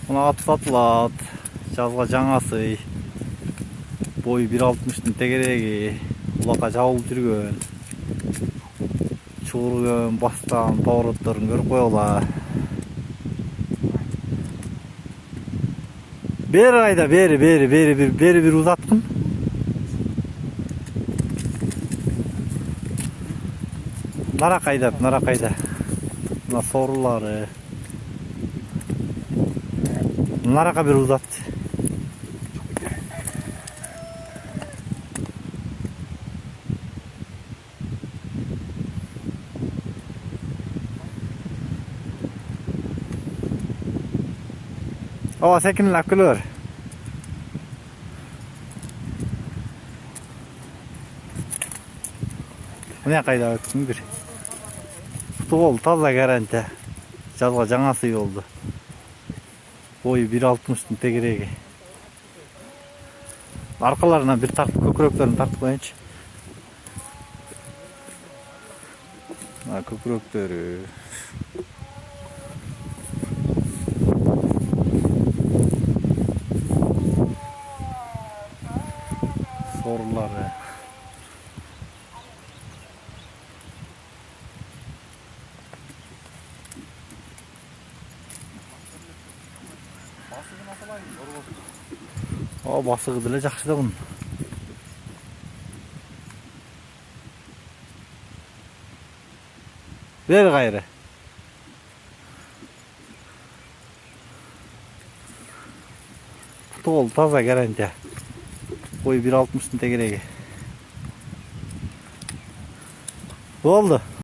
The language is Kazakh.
Buna at satlat. Жазға жаңасы. Boyu 1.60'ның тегереги. Улакка жабылып жүргөн. Чуургөн бастан поворотторун көрүп коела. Бери айда, бери бир узаткын. Нара кайда. Мына сорулары. Нарага бир узат. Ова секинлеп келер. Мына кайда өттүң бир. Тол таза гарантия. Жазга жаңасы болду. Boyu 1.60'ның тегереги. Аркаларына бир тартып көкүрөктөрүн тартып коеюнчу. Мына көкүрөктөрү. Сорулары. Басыгы деле жакшы да бунун. Бер кайры. Тол таза гарантия. Boyu 1.60'ның тегереги. Болду.